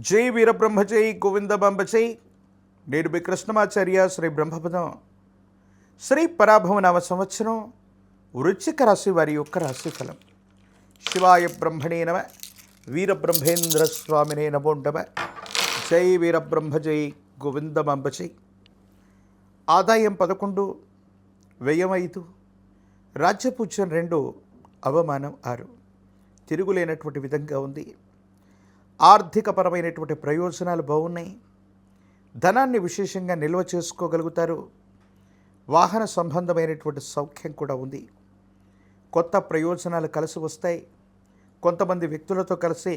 జై వీరబ్రహ్మ జై గోవిందబాంబ జై. నేను మీ కృష్ణమాచార్య. శ్రీ బ్రహ్మపదం శ్రీ పరాభవ నామ సంవత్సరం వృశ్చిక రాశి వారి యొక్క రాశిఫలం. శివాయ బ్రహ్మణే నమ. వీరబ్రహ్మేంద్ర స్వామినే నమో నమ. జై వీరబ్రహ్మ జై గోవిందబాంబ జై. ఆదాయం 11, వ్యయం 5, రాజ్యపూజ్యం 2, అవమానం 6. తిరుగులేనటువంటి విధంగా ఉంది. ఆర్థికపరమైనటువంటి ప్రయోజనాలు బాగున్నాయి. ధనాన్ని విశేషంగా నిల్వ చేసుకోగలుగుతారు. వాహన సంబంధమైనటువంటి సౌఖ్యం కూడా ఉంది. కొత్త ప్రయోజనాలు కలిసి వస్తాయి. కొంతమంది వ్యక్తులతో కలిసి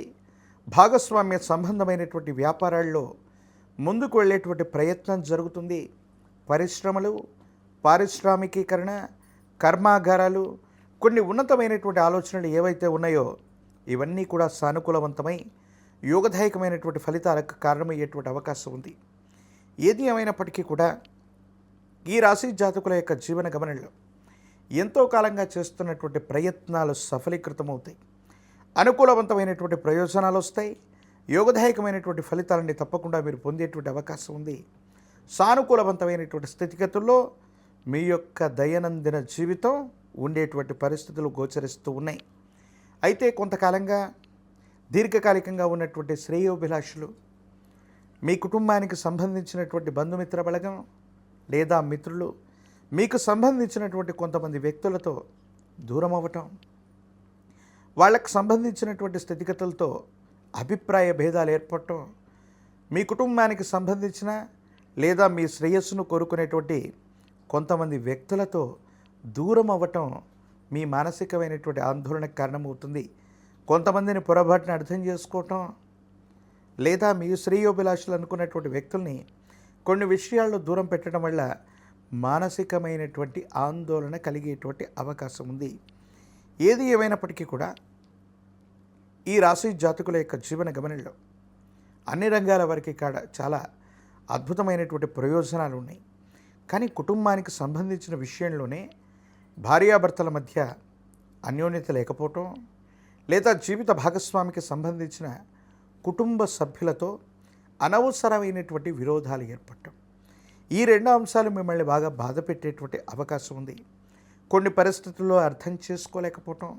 భాగస్వామ్య సంబంధమైనటువంటి వ్యాపారాల్లో ముందుకు వెళ్ళేటువంటి ప్రయత్నం జరుగుతుంది. పరిశ్రమలు, పారిశ్రామికీకరణ, కర్మాగారాలు, కొన్ని ఉన్నతమైనటువంటి ఆలోచనలు ఏవైతే ఉన్నాయో ఇవన్నీ కూడా సానుకూలవంతమై యోగదాయకమైనటువంటి ఫలితాలకు కారణమయ్యేటువంటి అవకాశం ఉంది. ఏది ఏమైనప్పటికీ కూడా ఈ రాశి జాతకుల యొక్క జీవన గమనంలో ఎంతో కాలంగా చేస్తున్నటువంటి ప్రయత్నాలు సఫలీకృతమవుతాయి. అనుకూలవంతమైనటువంటి ప్రయోజనాలు వస్తాయి. యోగదాయకమైనటువంటి ఫలితాలని తప్పకుండా మీరు పొందేటువంటి అవకాశం ఉంది. సానుకూలవంతమైనటువంటి స్థితిగతుల్లో మీ యొక్క దైనందిన జీవితం ఉండేటువంటి పరిస్థితులు గోచరిస్తూ ఉన్నాయి. అయితే కొంతకాలంగా దీర్ఘకాలికంగా ఉన్నటువంటి శ్రేయోభిలాషులు, మీ కుటుంబానికి సంబంధించినటువంటి బంధుమిత్ర బలగం లేదా మిత్రులు, మీకు సంబంధించినటువంటి కొంతమంది వ్యక్తులతో దూరం అవ్వటం, వాళ్ళకు సంబంధించినటువంటి స్థితిగతులతో అభిప్రాయ భేదాలు ఏర్పడటం, మీ కుటుంబానికి సంబంధించిన లేదా మీ శ్రేయస్సును కోరుకునేటువంటి కొంతమంది వ్యక్తులతో దూరం అవ్వటం మీ మానసికమైనటువంటి ఆందోళనకు కారణమవుతుంది. కొంతమందిని పొరపాటున అర్థం చేసుకోవటం, లేదా మీ శ్రేయోభిలాషులు అనుకున్నటువంటి వ్యక్తుల్ని కొన్ని విషయాల్లో దూరం పెట్టడం వల్ల మానసికమైనటువంటి ఆందోళన కలిగేటువంటి అవకాశం ఉంది. ఏది ఏమైనప్పటికీ కూడా ఈ రాశి జాతకుల యొక్క జీవన గమనంలో అన్ని రంగాల వారికి చాలా అద్భుతమైనటువంటి ప్రయోజనాలు ఉన్నాయి. కానీ కుటుంబానికి సంబంధించిన విషయంలోనే భార్యాభర్తల మధ్య అన్యోన్యత లేకపోవటం, లేదా జీవిత భాగస్వామికి సంబంధించిన కుటుంబ సభ్యులతో అనవసరమైనటువంటి విరోధాలు ఏర్పడటం, ఈ 2 అంశాలు మిమ్మల్ని బాగా బాధ పెట్టేటువంటి అవకాశం ఉంది. కొన్ని పరిస్థితుల్లో అర్థం చేసుకోలేకపోవటం,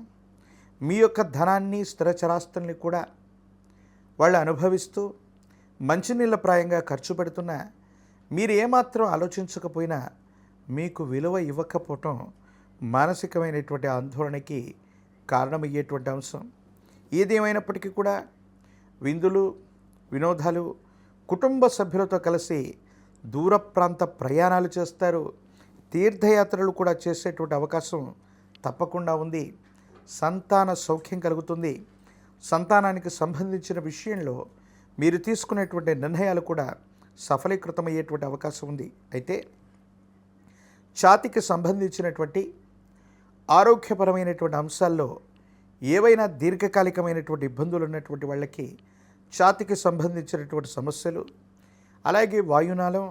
మీ యొక్క ధనాన్ని, స్థిరచరాస్తుల్ని కూడా వాళ్ళు అనుభవిస్తూ మంచినీళ్ళ ప్రాయంగా ఖర్చు పెడుతున్నా మీరు ఏమాత్రం ఆలోచించకపోయినా మీకు విలువ ఇవ్వకపోవటం మానసికమైనటువంటి ఆందోళనకి కారణమయ్యేటువంటి అంశం. ఏదేమైనప్పటికీ కూడా విందులు, వినోదాలు, కుటుంబ సభ్యులతో కలిసి దూర ప్రాంత ప్రయాణాలు చేస్తారు. తీర్థయాత్రలు కూడా చేసేటువంటి అవకాశం తప్పకుండా ఉంది. సంతాన సౌఖ్యం కలుగుతుంది. సంతానానికి సంబంధించిన విషయంలో మీరు తీసుకునేటువంటి నిర్ణయాలు కూడా సఫలీకృతమయ్యేటువంటి అవకాశం ఉంది. అయితే ఛాతీకి సంబంధించినటువంటి ఆరోగ్యపరమైనటువంటి అంశాల్లో ఏవైనా దీర్ఘకాలికమైనటువంటి ఇబ్బందులు ఉన్నటువంటి వాళ్ళకి ఛాతీకి సంబంధించినటువంటి సమస్యలు, అలాగే వాయునాళం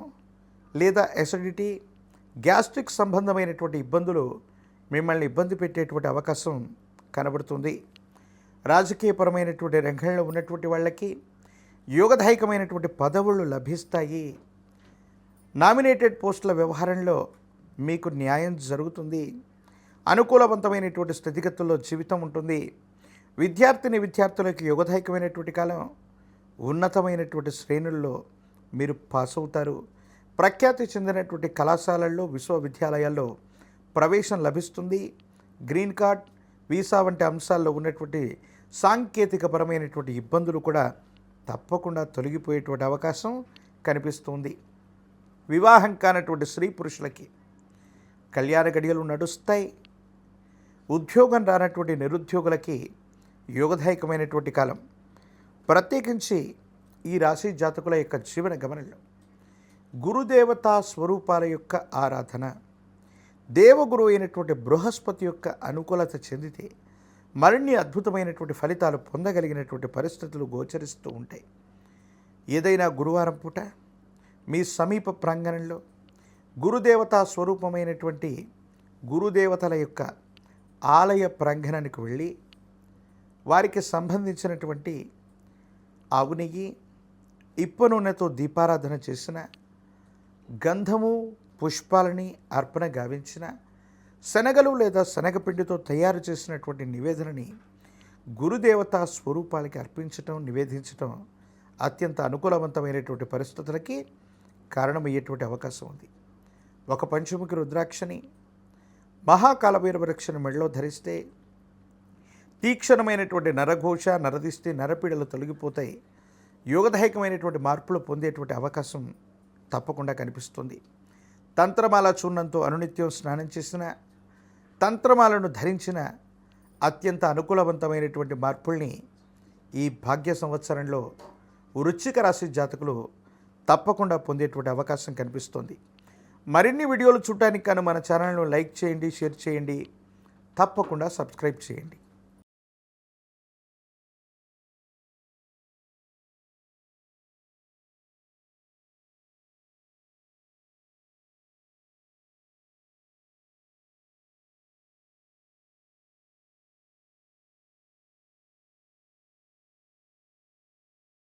లేదా ఎసిడిటీ, గ్యాస్ట్రిక్ సంబంధమైనటువంటి ఇబ్బందులు మిమ్మల్ని ఇబ్బంది పెట్టేటువంటి అవకాశం కనబడుతుంది. రాజకీయపరమైనటువంటి రంగంలో ఉన్నటువంటి వాళ్ళకి యోగదాయకమైనటువంటి పదవులు లభిస్తాయి. నామినేటెడ్ పోస్టుల వ్యవహారంలో మీకు న్యాయం జరుగుతుంది. అనుకూలవంతమైనటువంటి స్థితిగతుల్లో జీవితం ఉంటుంది. విద్యార్థులకు యోగదాయకమైనటువంటి కాలం. ఉన్నతమైనటువంటి శ్రేణుల్లో మీరు పాస్ అవుతారు. ప్రఖ్యాతి చెందినటువంటి కళాశాలల్లో, విశ్వవిద్యాలయాల్లో ప్రవేశం లభిస్తుంది. గ్రీన్ కార్డ్, వీసా వంటి అంశాల్లో ఉన్నటువంటి సాంకేతికపరమైనటువంటి ఇబ్బందులు కూడా తప్పకుండా తొలగిపోయేటువంటి అవకాశం కనిపిస్తుంది. వివాహం కానటువంటి స్త్రీ పురుషులకి కళ్యాణ గడియలు నడుస్తాయి. ఉద్యోగం రానటువంటి నిరుద్యోగులకి యోగదాయకమైనటువంటి కాలం. ప్రత్యేకించి ఈ రాశి జాతకుల యొక్క జీవన గమనంలో గురుదేవతా స్వరూపాల యొక్క ఆరాధన, దేవగురు అయినటువంటి బృహస్పతి యొక్క అనుకూలత చెందితే మరిన్ని అద్భుతమైనటువంటి ఫలితాలు పొందగలిగినటువంటి పరిస్థితులు గోచరిస్తూ ఉంటాయి. ఏదైనా గురువారం పూట మీ సమీప ప్రాంగణంలో గురుదేవతా స్వరూపమైనటువంటి గురుదేవతల యొక్క ఆలయ ప్రాంగణానికి వెళ్ళి వారికి సంబంధించినటువంటి ఆవు నెయ్యి, ఇప్ప నూనెతో దీపారాధన చేసిన, గంధము పుష్పాలని అర్పణ గావించిన, శనగలు లేదా శనగపిండితో తయారు చేసినటువంటి నివేదనని గురుదేవతా స్వరూపాలకి అర్పించటం, నివేదించటం అత్యంత అనుకూలవంతమైనటువంటి పరిస్థితులకి కారణమయ్యేటువంటి అవకాశం ఉంది. ఒక పంచముఖి రుద్రాక్షని, మహాకాలభైరవ రక్షణ మెడలో ధరిస్తే తీక్షణమైనటువంటి నరఘోష, నరదిష్టి, నరపీడలు తొలగిపోతాయి. యోగదాయకమైనటువంటి మార్పులు పొందేటువంటి అవకాశం తప్పకుండా కనిపిస్తుంది. తంత్రమాల చూర్ణంతో అనునిత్యం స్నానం చేసిన, తంత్రమాలను ధరించిన అత్యంత అనుకూలవంతమైనటువంటి మార్పుల్ని ఈ భాగ్య సంవత్సరంలో వృశ్చిక రాశి జాతకులు తప్పకుండా పొందేటువంటి అవకాశం కనిపిస్తుంది. మరిన్ని వీడియోలు చూడటానికి కానీ మన ఛానల్ను లైక్ చేయండి, షేర్ చేయండి, తప్పకుండా సబ్స్క్రైబ్ చేయండి.